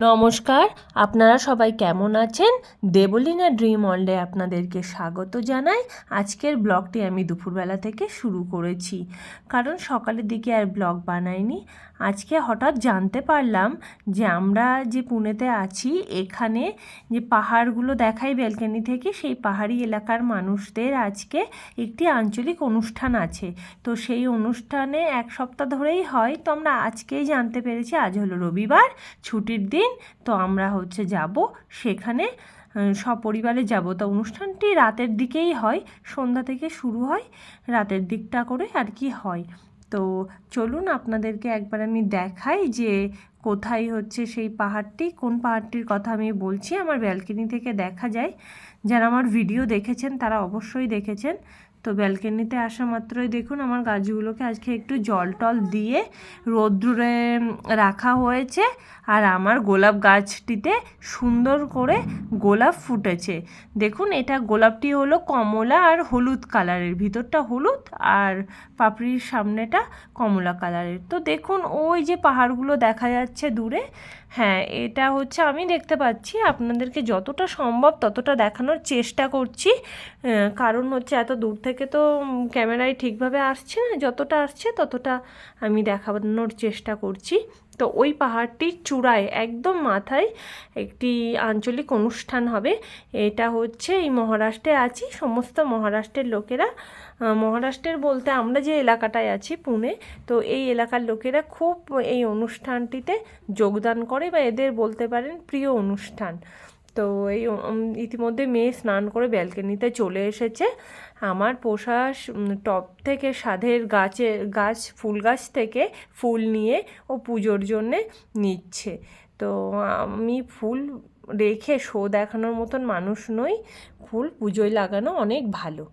নমস্কার, আপনারা সবাই কেমন আছেন? দেবলীনা ড্রিম ওয়ার্ল্ডে আপনাদেরকে স্বাগত জানাই। আজকের ব্লগটি আমি দুপুরবেলা থেকে শুরু করেছি, কারণ সকালের দিকে আর ব্লগ বানাইনি। আজকে হঠাৎ জানতে পারলাম যে আমরা যে পুনেতে আছি, এখানে যে পাহাড়গুলো দেখাই ব্যালকনি থেকে, সেই পাহাড়ি এলাকার মানুষদের আজকে একটি আঞ্চলিক অনুষ্ঠান আছে। তো সেই অনুষ্ঠানে এক সপ্তাহ ধরেই হয়। তো আমরা আজকেই জানতে পেরেছি, আজ হলো রবিবার, ছুটির দিন। তো আমরা যাব সেখানে, সপরিবারে যাব। তো অনুষ্ঠানটি রাতের দিকেই হয়, সন্ধ্যা থেকে শুরু হয়, রাতের দিকটা করে আর কি হয়। তো চলুন আপনাদেরকে একবার আমি দেখাই যে কোথায় সেই পাহাড়টি, কোন পাহাড়টির কথা আমি বলছি। আমার ব্যালকনি থেকে দেখা যায়। যারা আমার ভিডিও দেখেছেন তারা অবশ্যই দেখেছেন। তো ব্যালকনিতে আসা মাত্রই দেখুন আমার গাছগুলোকে আজকে একটু জল টল দিয়ে রোদ্দুরে রাখা হয়েছে। আর আমার গোলাপ গাছটিতে সুন্দর করে গোলাপ ফুটেছে। দেখুন, এটা গোলাপটি হলো কমলা আর হলুদ কালারের, ভিতরটা হলুদ আর পাপড়ির সামনেটা কমলা কালারের। তো দেখুন ওই যে পাহাড়গুলো দেখা যাচ্ছে দূরে, হ্যাঁ এটা আমি দেখতে পাচ্ছি। আপনাদেরকে যতটা সম্ভব ততটা দেখানোর চেষ্টা করছি, কারণ এত দূর থেকে তো ক্যামেরায় ঠিকভাবে আসছে না, যতটা আসছে ততটা আমি দেখানোর চেষ্টা করছি। তো ওই পাহাড়টির চূড়ায় একদম মাথায় একটি আঞ্চলিক অনুষ্ঠান হবে। এটা এই মহারাষ্ট্রে আছি, সমস্ত মহারাষ্ট্রের লোকেরা, মহারাষ্ট্রের বলতে আমরা যে এলাকাটায় আছি পুনে, তো এই এলাকার লোকেরা খুব এই অনুষ্ঠানটিতে যোগদান করে, বা এদের বলতে পারেন প্রিয় অনুষ্ঠান। তো এই ইতিমধ্যে মেয়ে স্নান করে ব্যালকনিতে চলে এসেছে। আমার পোষা টব থেকে সাধের ফুল গাছ থেকে ফুল নিয়ে ও পুজোর জন্যে নিচ্ছে। তো আমি ফুল রেখে শো দেখানোর মতন মানুষ নই, ফুল পুজোয় লাগানো অনেক ভালো।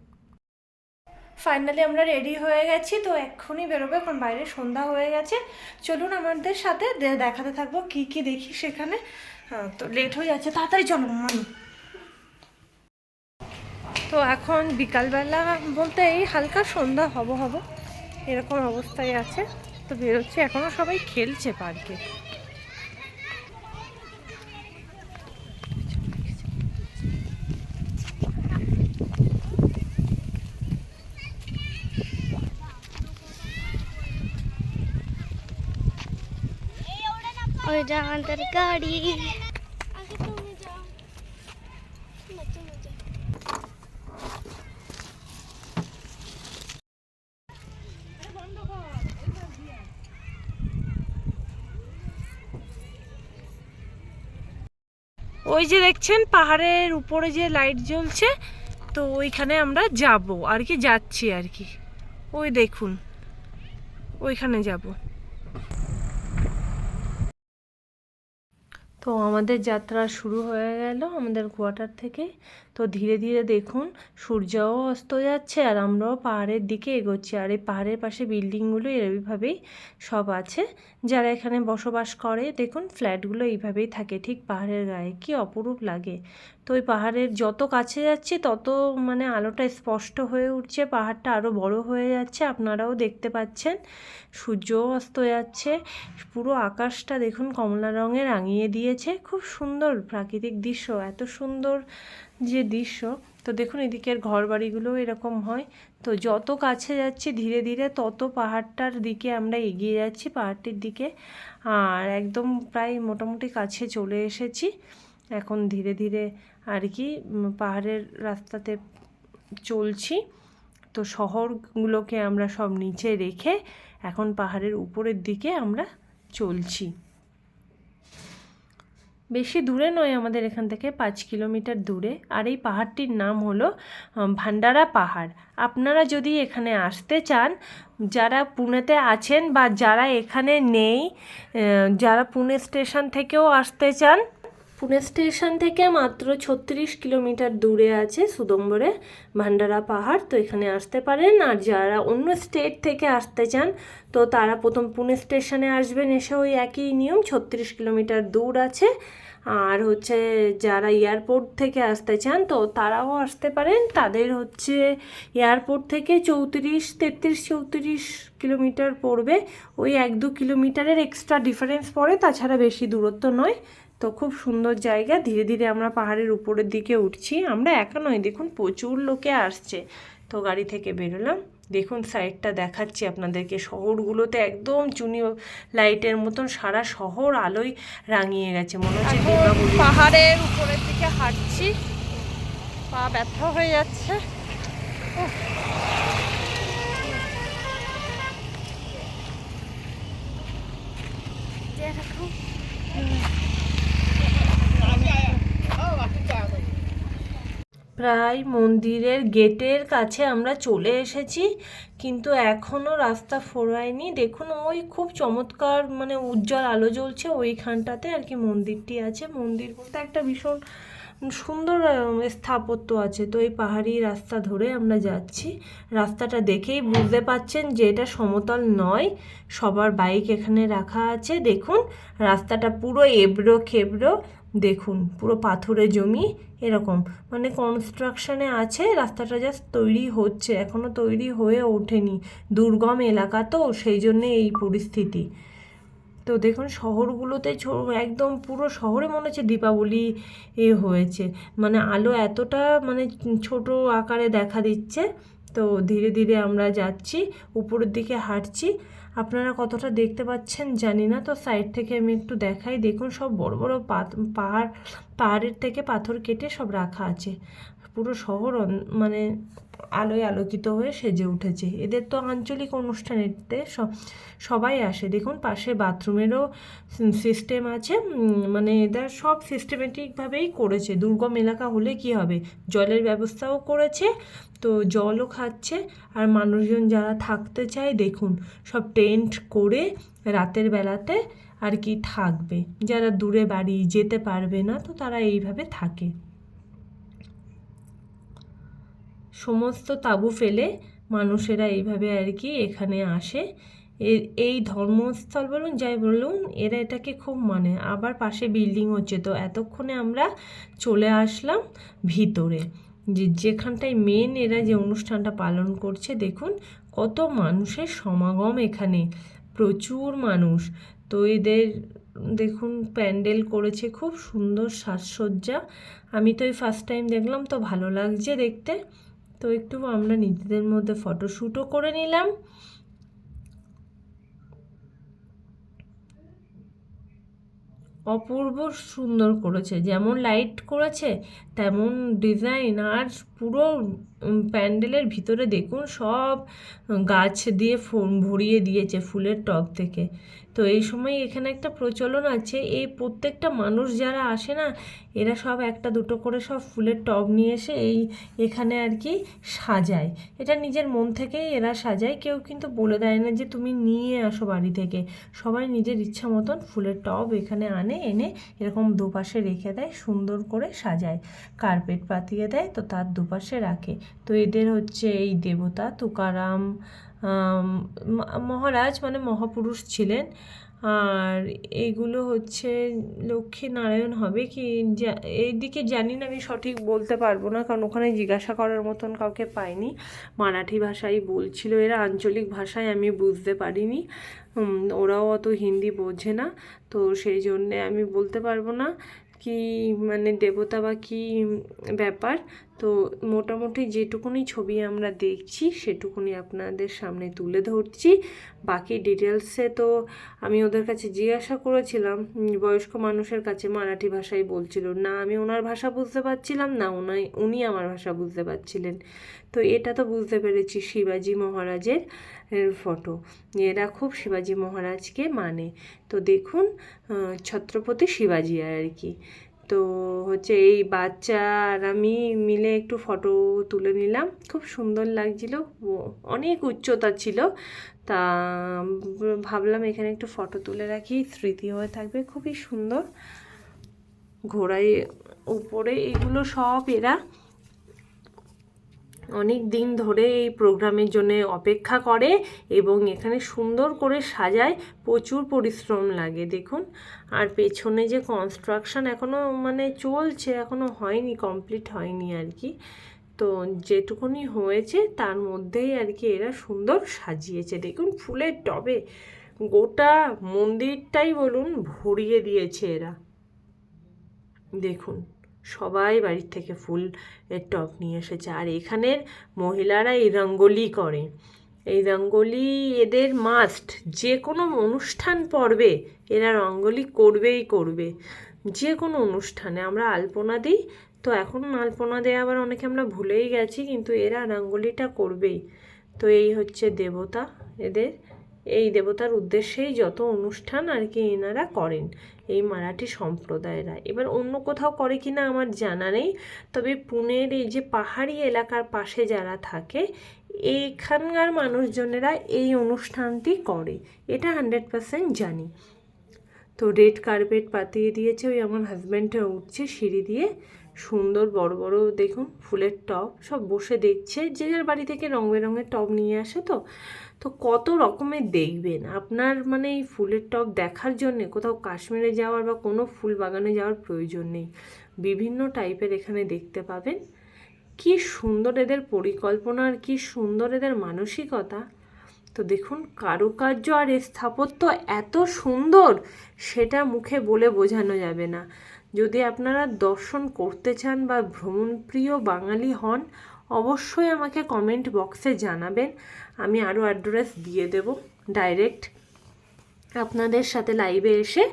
ফাইনালি আমরা রেডি হয়ে গেছি, তো এক্ষুনি বেরোবে, এখন বাইরে সন্ধ্যা হয়ে গেছে। চলুন আমাদের সাথে দেখাতে থাকবো কি কি দেখি সেখানে। তো লেট হয়ে যাচ্ছে, তাড়াতাড়ি চলো মানু। তো এখন বিকালবেলা বলতে এই হালকা সন্ধ্যা হবে এরকম অবস্থায় আছে। তো বেরোচ্ছে, এখনও সবাই খেলছে পার্কে। ওইটা আমাদের গাড়ি। ওই যে দেখছেন পাহাড়ের উপরে যে লাইট জ্বলছে, তো ওইখানে আমরা যাব আর কি, যাচ্ছি আর কি। ওই দেখুন ওইখানে যাব। তো আমাদের যাত্রা শুরু হয়ে গেল আমাদের কোয়ার্টার থেকে। তো ধীরে ধীরে দেখুন সূর্যও অস্ত যাচ্ছে, আর আমরাও পাহাড়ের দিকে এগোচ্ছি। আর এই পাহাড়ের পাশে বিল্ডিংগুলো এইভাবেই সব আছে, যারা এখানে বসবাস করে। দেখুন ফ্ল্যাটগুলো এইভাবেই থাকে ঠিক পাহাড়ের গায়ে, কি অপরূপ লাগে। তো ওই পাহাড়ের যত কাছে যাচ্ছি তত আলোটা স্পষ্ট হয়ে উঠছে, পাহাড়টা আরও বড় হয়ে যাচ্ছে, আপনারাও দেখতে পাচ্ছেন। সূর্যও অস্ত যাচ্ছে, পুরো আকাশটা দেখুন কমলা রঙে রাঙিয়ে দিয়েছে। খুব সুন্দর প্রাকৃতিক দৃশ্য, এত সুন্দর যে দৃশ্য। তো দেখুন এদিকের ঘর বাড়িগুলো এরকম হয়। তো যত কাছে যাচ্ছি ধীরে ধীরে তত পাহাড়টার দিকে আমরা এগিয়ে যাচ্ছি, পাহাড়টির দিকে। আর একদম প্রায় মোটামুটি কাছে চলে এসেছি। এখন ধীরে ধীরে আর কি পাহাড়ের রাস্তাতে চলছি। তো শহরগুলোকে আমরা সব নিচে রেখে এখন পাহাড়ের উপরের দিকে আমরা চলছি। বেশি দূরে নয়, আমাদের এখান থেকে 5 কিলোমিটার দূরে। আর এই পাহাড়টির নাম হলো ভান্ডারা পাহাড়। আপনারা যদি এখানে আসতে চান, যারা পুনেতে আছেন বা যারা এখানে নেই, যারা পুনে স্টেশন থেকেও আসতে চান, পুনে স্টেশন থেকে মাত্র 36 কিলোমিটার দূরে আছে সুদম্বরে ভান্ডারা পাহাড়। তো এখানে আসতে পারেন। আর যারা অন্য স্টেট থেকে আসতে চান, তো তারা প্রথম পুনে স্টেশনে আসবেন, এসে ওই একই নিয়ম 36 কিলোমিটার দূর আছে। আর যারা এয়ারপোর্ট থেকে আসতে চান, তো তারাও আসতে পারেন। তাদের এয়ারপোর্ট থেকে 34 কিলোমিটার পড়বে। ওই 1-2 কিলোমিটারের এক্সট্রা ডিফারেন্স পড়ে, তাছাড়া বেশি দূরত্ব নয়। তো খুব সুন্দর জায়গা। ধীরে ধীরে আমরা পাহাড়ের উপরের দিকে উঠছি। আমরা একা নয়, দেখুন প্রচুর লোকে আসছে। তো গাড়ি থেকে বেরোলাম, দেখুন সাইডটা দেখাচ্ছি আপনাদেরকে। শহরগুলোতে একদম চুনি লাইটের মতন সারা শহর আলোয় রাঙিয়ে গেছে, মনে হচ্ছে দীপাবলি। পাহাড়ের উপরের দিকে হাঁটছি, পা ব্যথা হয়ে যাচ্ছে। প্রায় মন্দিরের গেটের কাছে আমরা চলে এসেছি, কিন্তু এখনও রাস্তা ফোরায়নি। দেখুন ওই খুব চমৎকার মানে উজ্জ্বল আলো জ্বলছে ওইখানটাতে আর কি মন্দিরটি আছে। মন্দির বলতে একটা ভীষণ সুন্দর স্থাপত্য আছে। তো এই পাহাড়ি রাস্তা ধরে আমরা যাচ্ছি। রাস্তাটা দেখেই বুঝতে পাচ্ছেন যে এটা সমতল নয়, সবার বাইক এখানে রাখা আছে। দেখুন রাস্তাটা পুরো এবড়ো খেবড়ো, দেখুন পুরো পাথুরে জমি এরকম, মানে কনস্ট্রাকশনে আছে। রাস্তাটা জাস্ট তৈরি হচ্ছে, এখনও তৈরি হয়ে ওঠেনি। দুর্গম এলাকা তো, সেই জন্যে এই পরিস্থিতি। তো দেখুন শহরগুলোতে একদম পুরো শহরে মনে হচ্ছে দীপাবলি হয়েছে, মানে আলো এতটা মানে ছোট আকারে দেখা দিচ্ছে। তো ধীরে ধীরে আমরা যাচ্ছি, উপরের দিকে হাঁটছি। আপনারা কতটা দেখতে পাচ্ছেন জানি না। তো সাইড থেকে আমি একটু দেখাই। দেখুন সব বড় বড় পাহাড়ের থেকে পাথর কেটে সব রাখা আছে। পুরো শহর মানে আলোয় আলোকিত হয়ে সেজে উঠেছে। এদের তো আঞ্চলিক অনুষ্ঠানেতে সবাই আসে। দেখুন পাশে বাথরুমেরও সিস্টেম আছে, মানে এদের সব সিস্টেমেটিকভাবেই করেছে। দুর্গম এলাকা হলে কি হবে, জলের ব্যবস্থাও করেছে, তো জলও খাচ্ছে। আর মানুষজন যারা থাকতে চায় দেখুন সব টেন্ট করে রাতের বেলাতে আর কি থাকবে। যারা দূরে বাড়ি যেতে পারবে না, তো তারা এইভাবে থাকে। সমস্ত তাঁবু ফেলে মানুষেরা এইভাবে আর কি এখানে আসে। এই ধর্মস্থল বলুন যাই বলুন, এরা এটাকে খুব মানে। আবার পাশে বিল্ডিং হচ্ছে। তো এতক্ষণে আমরা চলে আসলাম ভিতরে, যেখানটায় মেন এরা যে অনুষ্ঠানটা পালন করছে। দেখুন কত মানুষের সমাগম এখানে, প্রচুর মানুষ। তো এদের দেখুন প্যান্ডেল করেছে, খুব সুন্দর সাজসজ্জা। আমি তো এই ফার্স্ট টাইম দেখলাম, তো ভালো লাগছে দেখতে। তো একটু আমরা নিজেদের মধ্যে ফটোশ্যুটও করে নিলাম। অপূর্ব সুন্দর করেছে, যেমন লাইট করেছে তেমন ডিজাইন। আর পুরো প্যান্ডেলের ভিতরে দেখুন সব গাছ দিয়ে ভরিয়ে দিয়েছে ফুলের টব থেকে। তো এই সময় এখানে একটা প্রচলন আছে, এই প্রত্যেকটা মানুষ যারা আসে না, এরা সব একটা দুটো করে সব ফুলের টব নিয়ে এসে এখানে আর কি সাজায়। এটা নিজের মন থেকেই এরা সাজায়, কেউ কিন্তু বলে দেয় না যে তুমি নিয়ে আসো বাড়ি থেকে। সবাই নিজের ইচ্ছা মতন ফুলের টব এখানে এনে এরকম দুপাশে রেখে দেয়, সুন্দর করে সাজায়, কার্পেট পাতিয়ে দেয়, তো তার দুপাশে রাখে। তো এদের হচ্ছে এই দেবতা তুকারাম মহারাজ, মানে মহাপুরুষ ছিলেন। আর এগুলো হচ্ছে লক্ষ্মী নারায়ণ হবে কি এইদিকে জানি না, আমি সঠিক বলতে পারবো না, কারণ ওখানে জিজ্ঞাসা করার মতন কাউকে পাইনি। মারাঠি ভাষায় বলছিল এরা, আঞ্চলিক ভাষায় আমি বুঝতে পারিনি। ওরাও অত হিন্দি বোঝে না, তো সেই জন্যে আমি বলতে পারবো না কি মানে দেবতা বা কী ব্যাপার। তো মোটামুটি যেটুকুনি ছবি আমরা দেখছি সেটুকুনি আপনাদের সামনে তুলে ধরছি। বাকি ডিটেলসে তো আমি ওদের কাছে জিজ্ঞাসা করেছিলাম, বয়স্ক মানুষের কাছে মারাঠি ভাষায় বলছিল না, আমি ওনার ভাষা বুঝতে পারছিলাম না, উনি আমার ভাষা বুঝতে পারছিলেন। তো এটা তো বুঝতে পেরেছি শিবাজি মহারাজের ফটো, এরা খুব শিবাজি মহারাজকে মানে। তো দেখুন ছত্রপতি শিবাজি আর কি। তো হচ্ছে এই বাচ্চা আর আমি মিলে একটু ফটো তুলে নিলাম, খুব সুন্দর লাগছিল, অনেক উচ্চতা ছিল। তা ভাবলাম এখানে একটু ফটো তুলে রাখি, স্মৃতি হয়ে থাকবে, খুবই সুন্দর। ঘোড়ায় উপরে এগুলো সব এরা অনেক দিন ধরে এই প্রোগ্রামের জন্য অপেক্ষা করে এবং এখানে সুন্দর করে সাজায়, প্রচুর পরিশ্রম লাগে দেখুন। আর পেছনে যে কনস্ট্রাকশন এখনও মানে চলছে, এখনও হয়নি, কমপ্লিট হয়নি আর কি। তো যেটুকুনি হয়েছে তার মধ্যেই আর কি এরা সুন্দর সাজিয়েছে। দেখুন ফুলের টবে গোটা মন্দিরটাই বলুন ভরিয়ে দিয়েছে এরা। দেখুন সবাই বাড়ির থেকে ফুল এর টব নিয়ে এসেছে। আর এখানের মহিলারা এই রঙ্গোলি করে, এই রঙ্গোলি এদের মাস্ট। যে কোনো অনুষ্ঠান পর্বে এরা রঙ্গোলি করবেই করবে, যে কোনো অনুষ্ঠানে। আমরা আলপনা দিই, তো এখন আলপনা দেওয়া আবার অনেকে আমরা ভুলেই গেছি, কিন্তু এরা রঙ্গোলিটা করবেই। তো এই হচ্ছে দেবতা এদের, এই দেবতার উদ্দেশ্যেই যত অনুষ্ঠান আর কি এনারা করেন এই মারাঠি সম্প্রদায়েরা। এবার অন্য কোথাও করে কি না আমার জানা নেই, তবে পুনের এই যে পাহাড়ি এলাকার পাশে যারা থাকে এইখানকার মানুষজনেরা এই অনুষ্ঠানটি করে, এটা 100% জানি। তো রেড কার্পেট পাতিয়ে দিয়েছে, ওই আমার হাজব্যান্ডটা উঠছে সিঁড়ি দিয়ে, সুন্দর বড় বড় দেখুন ফুলের টব, সব বসে দেখছে। যে যার বাড়ি থেকে রং বেরঙের টব নিয়ে আসে, তো তো কত রকমের দেখবেন আপনার, মানে এই ফুলের টব দেখার জন্যে কোথাও কাশ্মীরে যাওয়ার বা কোনো ফুল বাগানে যাওয়ার প্রয়োজন নেই। বিভিন্ন টাইপের এখানে দেখতে পাবেন। কি সুন্দর এদের পরিকল্পনা আর কি সুন্দর এদের মানসিকতা। তো দেখুন কারুকার্য আর স্থাপত্য এত সুন্দর, সেটা মুখে বলে বোঝানো যাবে না। যদি আপনারা দর্শন করতে চান বা ভ্রমণপ্রিয় বাঙালি হন, অবশ্যই আমাকে কমেন্ট বক্সে জানাবেন, আমি আরও অ্যাড্রেস দিয়ে দেব ডাইরেক্ট আপনাদের সাথে লাইভে এসে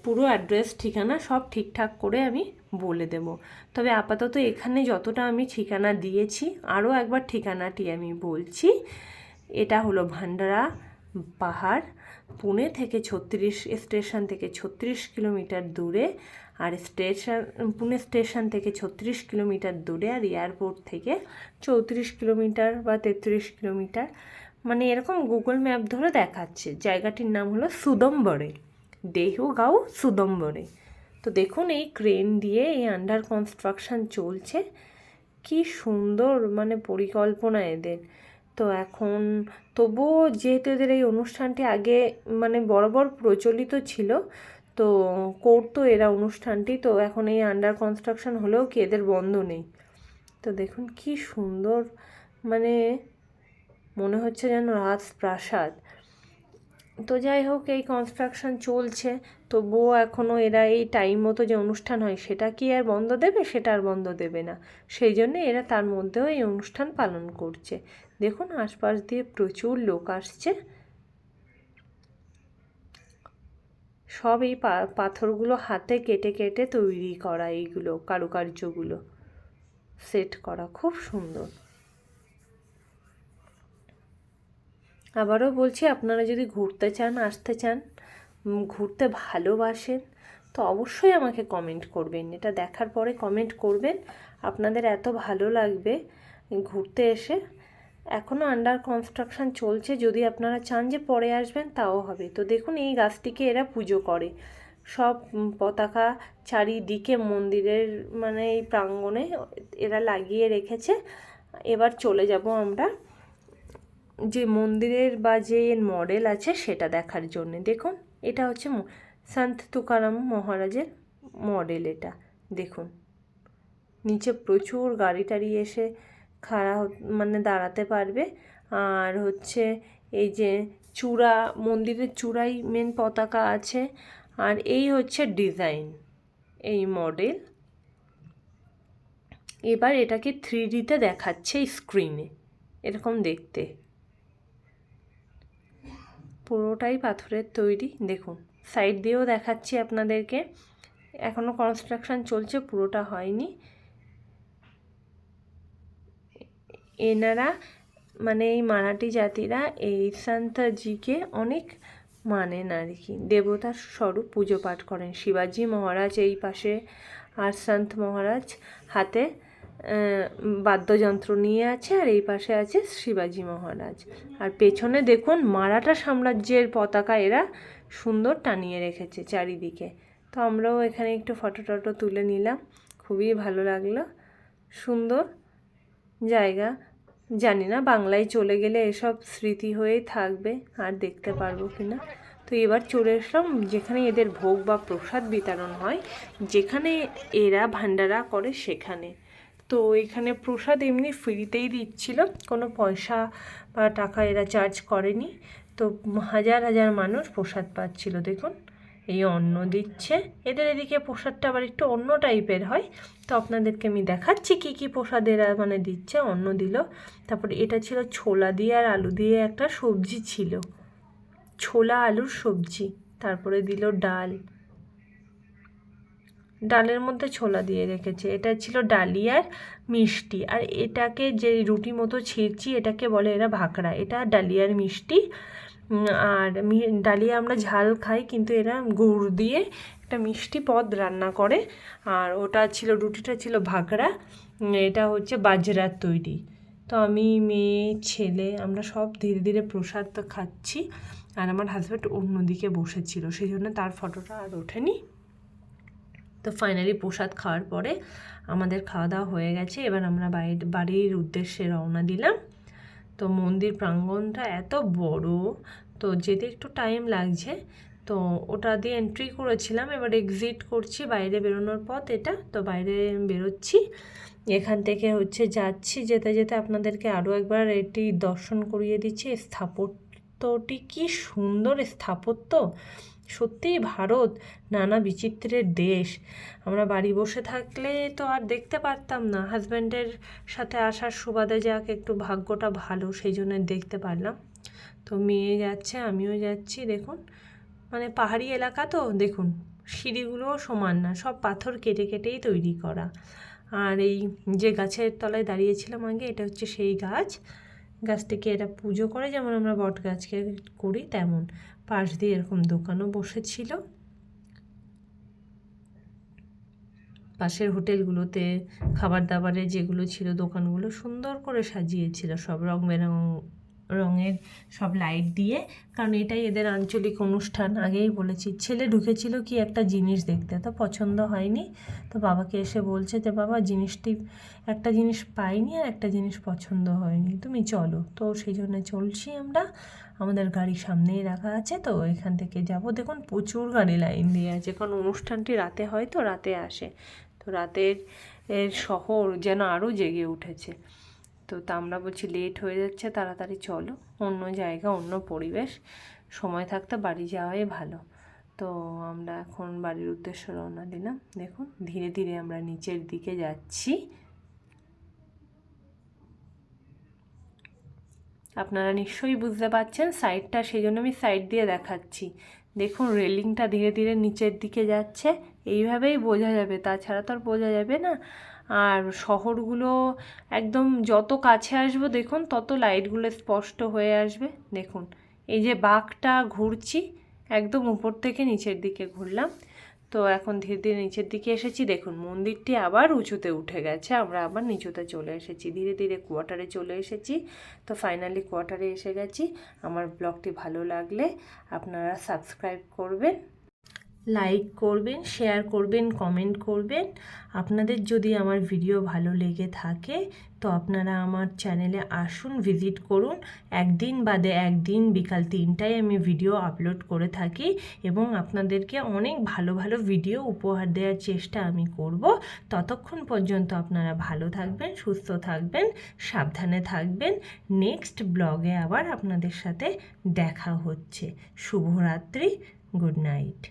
পুরো অ্যাড্রেস ঠিকানা সব ঠিকঠাক করে আমি বলে দেব। তবে আপাতত এখানে যতটা আমি ঠিকানা দিয়েছি, আরও একবার ঠিকানাটি আমি বলছি। এটা হলো ভান্ডারা পাহাড়, পুনে থেকে 36 স্টেশন থেকে 36 কিলোমিটার দূরে, আর পুনে স্টেশন থেকে 36 কিলোমিটার দূরে, আর এয়ারপোর্ট থেকে 34 কিলোমিটার বা 33 কিলোমিটার, মানে এরকম গুগল ম্যাপ ধরে দেখাচ্ছে। জায়গাটির নাম হলো সুদম্বরে, দেহুগাঁও সুদম্বরে। তো দেখুন এই ক্রেন দিয়ে এই আন্ডার কনস্ট্রাকশন চলছে, কি সুন্দর মানে পরিকল্পনা এদের। তো এখন তবুও যেহেতু এদের এই অনুষ্ঠানটি আগে মানে বরাবর প্রচলিত ছিল, তো করতো এরা অনুষ্ঠানটি, তো এখন এই আন্ডার কনস্ট্রাকশন হলেও কি এদের বন্ধ নেই। তো দেখুন কি সুন্দর, মানে মনে হচ্ছে যেন রাজপ্রাসাদ। তো যাই হোক এই কনস্ট্রাকশন চলছে, তবুও এখনও এরা এই টাইম মতো যে অনুষ্ঠান হয় সেটা কি আর বন্ধ দেবে, সেটা আর বন্ধ দেবে না। সেই জন্যে এরা তার মধ্যেও এই অনুষ্ঠান পালন করছে। দেখুন আশপাশ দিয়ে প্রচুর লোক আসছে, সব এই পাথরগুলো হাতে কেটে কেটে তৈরি করা, এইগুলো কারুকার্যগুলো সেট করা খুব সুন্দর। আবারও বলছি, আপনারা যদি ঘুরতে চান, আসতে চান, ঘুরতে ভালোবাসেন, তো অবশ্যই আমাকে কমেন্ট করবেন। এটা দেখার পরে কমেন্ট করবেন, আপনাদের এত ভালো লাগবে ঘুরতে এসে। এখনও আন্ডার কনস্ট্রাকশন চলছে, যদি আপনারা চান যে পরে আসবেন তাও হবে। তো দেখুন এই গাছটিকে এরা পুজো করে, সব পতাকা চারিদিকে মন্দিরের মানে এই প্রাঙ্গণে এরা লাগিয়ে রেখেছে। এবার চলে যাব আমরা যে মন্দিরের বা যে মডেল আছে সেটা দেখার জন্যে। দেখুন এটা হচ্ছে সন্ত তুকারাম মহারাজের মডেল। এটা দেখুন নিচে প্রচুর গাড়ি টাড়ি এসে মানে দাঁড়াতে পারবে। আর হচ্ছে এই যে চূড়া, মন্দিরের চূড়াই মেন পতাকা আছে। আর এই হচ্ছে ডিজাইন, এই মডেল। এবার এটাকে 3Dতে দেখাচ্ছে স্ক্রিনে, এরকম দেখতে। পুরোটাই পাথরের তৈরি। দেখুন সাইড দিয়েও দেখাচ্ছি আপনাদেরকে, এখনও কনস্ট্রাকশন চলছে, পুরোটা হয়নি। এনারা মানে এই মারাঠি জাতিরা এই সন্তজিকে অনেক মানেন আর কি, দেবতার স্বরূপ পুজো পাঠ করেন। শিবাজি মহারাজ এই পাশে, আর সন্ত মহারাজ হাতে বাদ্যযন্ত্র নিয়ে আছে, আর এই পাশে আছে শিবাজি মহারাজ। আর পেছনে দেখুন মারাঠা সাম্রাজ্যের পতাকা এরা সুন্দর টানিয়ে রেখেছে চারিদিকে। তো আমরাও এখানে একটু ফটো টটো তুলে নিলাম, খুবই ভালো লাগলো, সুন্দর জায়গা। জানি না বাংলায় চলে গেলে এসব স্মৃতি হয়েই থাকবে, আর দেখতে পারবো কিনা। তো এবার চলে এসলাম যেখানে এদের ভোগ বা প্রসাদ বিতরণ হয়, যেখানে এরা ভান্ডারা করে সেখানে। তো এখানে প্রসাদ এমনি ফ্রিতেই দিচ্ছিল, কোনো পয়সা বা টাকা এরা চার্জ করেনি। তো হাজার হাজার মানুষ প্রসাদ পাচ্ছিল। দেখুন এই অন্ন দিচ্ছে। এদের এদিকে প্রসাদটা আবার একটু অন্য টাইপের হয়, তো আপনাদেরকে আমি দেখাচ্ছি কী কী প্রসাদ এরা মানে দিচ্ছে। অন্ন দিল, তারপরে এটা ছিল ছোলা দিয়ে আর আলু দিয়ে একটা সবজি ছিল, ছোলা আলুর সবজি। তারপরে দিল ডাল, ডালের মধ্যে ছোলা দিয়ে রেখেছে। এটা ছিল ডালিয়ার মিষ্টি, আর এটাকে যে রুটি মতো ছিঁড়ছি এটাকে বলে এরা ভাকরা। এটা ডালিয়ার মিষ্টি। আর ডালিয়া আমরা ঝাল খাই, কিন্তু এরা গুড় দিয়ে একটা মিষ্টি পদ রান্না করে। আর ওটা ছিল, রুটিটা ছিল ভাকরা। এটা হচ্ছে বাজরার তৈরি। তো আমি, মেয়ে, ছেলে আমরা সব ধীরে ধীরে প্রসাদ তো খাচ্ছি। আর আমার হাজব্যান্ড অন্যদিকে বসেছিল, সেই জন্য তার ফটোটা আর ওঠেনি। তো ফাইনালি প্রসাদ খাওয়ার পরে আমাদের খাওয়া দাওয়া হয়ে গেছে। এবার আমরা বাড়ির উদ্দেশ্যে রওনা দিলাম। তো মন্দির প্রাঙ্গণটা এত বড়, তো যেতে একটু টাইম লাগছে। তো ওটা দিয়ে এন্ট্রি করেছিলাম, এবার এক্সিট করছি, বাইরে বেরোনোর পথ এটা। তো বাইরে বেরোচ্ছি, এখান থেকে হচ্ছে যাচ্ছি। যেতে যেতে আপনাদেরকে আরও একবার এটি দর্শন করিয়ে দিচ্ছি। স্থাপত্যটি কি সুন্দর স্থাপত্য! সত্যিই ভারত নানা বিচিত্রের দেশ। আমরা বাড়ি বসে থাকলে তো আর দেখতে পারতাম না। হাজব্যান্ডের সাথে আসার সুবাদে যাক একটু ভাগ্যটা ভালো, সেই জন্য দেখতে পারলাম। তো মেয়ে যাচ্ছে, আমিও যাচ্ছি। দেখুন, মানে পাহাড়ি এলাকা তো দেখুন, সিঁড়িগুলোও সমান না, সব পাথর কেটে কেটেই তৈরি করা। আর এই যে গাছের তলায় দাঁড়িয়েছিলাম আগে, এটা হচ্ছে সেই গাছটিকে এরা পুজো করে, যেমন আমরা বট গাছকে করি তেমন। পাশ দিয়ে এরকম দোকানও বসেছিল। পাশের হোটেলগুলোতে খাবার দাবারের যেগুলো ছিল দোকানগুলো সুন্দর করে সাজিয়েছিল, সব রঙের সব লাইট দিয়ে, কারণ এটাই এদের আঞ্চলিক অনুষ্ঠান। আগেই বলেছি। ছেলে ঢুকেছিল কি একটা জিনিস দেখতে, তো পছন্দ হয়নি। তো বাবাকে এসে বলছে যে বাবা একটা জিনিস পাইনি আর একটা জিনিস পছন্দ হয়নি, তুমি চলো। তো সেই জন্য চলছি আমরা। আমাদের গাড়ি সামনেই রাখা আছে, তো এখান থেকে যাব। দেখুন প্রচুর গাড়ি লাইন দিয়ে আছে, কারণ অনুষ্ঠানটি রাতে হয়, তো রাতে আসে। তো রাতের শহর যেন আরও জেগে উঠেছে। তো আমরা বলছি লেট হয়ে যাচ্ছে, তাড়াতাড়ি চলো, অন্য জায়গা, অন্য পরিবেশ, সময় থাকতে বাড়ি যাওয়াই ভালো। তো আমরা এখন বাড়ির উদ্দেশ্যে রওনা দিলাম। দেখুন ধীরে ধীরে আমরা নিচের দিকে যাচ্ছি। আপনারা নিশ্চয়ই বুঝতে পারছেন সাইডটা, সেই জন্য আমি সাইড দিয়ে দেখাচ্ছি। দেখুন রেলিংটা ধীরে ধীরে নিচের দিকে যাচ্ছে, এইভাবেই বোঝা যাবে, তাছাড়া তো আর বোঝা যাবে না। আর শহরগুলো একদম যত কাছে আসবো দেখুন তত লাইটগুলো স্পষ্ট হয়ে আসবে। দেখুন এই যে বাঁকটা ঘুরছি, একদম উপর থেকে নিচের দিকে ঘুরলাম। তো এখন ধীরে ধীরে নিচের দিকে এসেছি। দেখুন মন্দিরটি আবার উঁচুতে উঠে গেছে, আমরা আবার নিচুতে চলে এসেছি। ধীরে ধীরে কোয়ার্টারে চলে এসেছি। তো ফাইনালি কোয়ার্টারে এসে গেছি। আমার ব্লগটি ভালো লাগলে আপনারা সাবস্ক্রাইব করবেন, লাইক করবেন, শেয়ার করবেন, কমেন্ট করবেন। আপনাদের যদি আমার ভিডিও ভালো লেগে থাকে তো আপনারা আমার চ্যানেলে আসুন, ভিজিট করুন। একদিন বাদে একদিন বিকাল 3টায় আমি ভিডিও আপলোড করে থাকি, এবং আপনাদেরকে অনেক ভালো ভালো ভিডিও উপহার দেওয়ার চেষ্টা আমি করব। ততক্ষণ পর্যন্ত আপনারা ভালো থাকবেন, সুস্থ থাকবেন, সাবধানে থাকবেন। নেক্সট ব্লগে আবার আপনাদের সাথে দেখা হচ্ছে। শুভরাত্রি, গুড নাইট।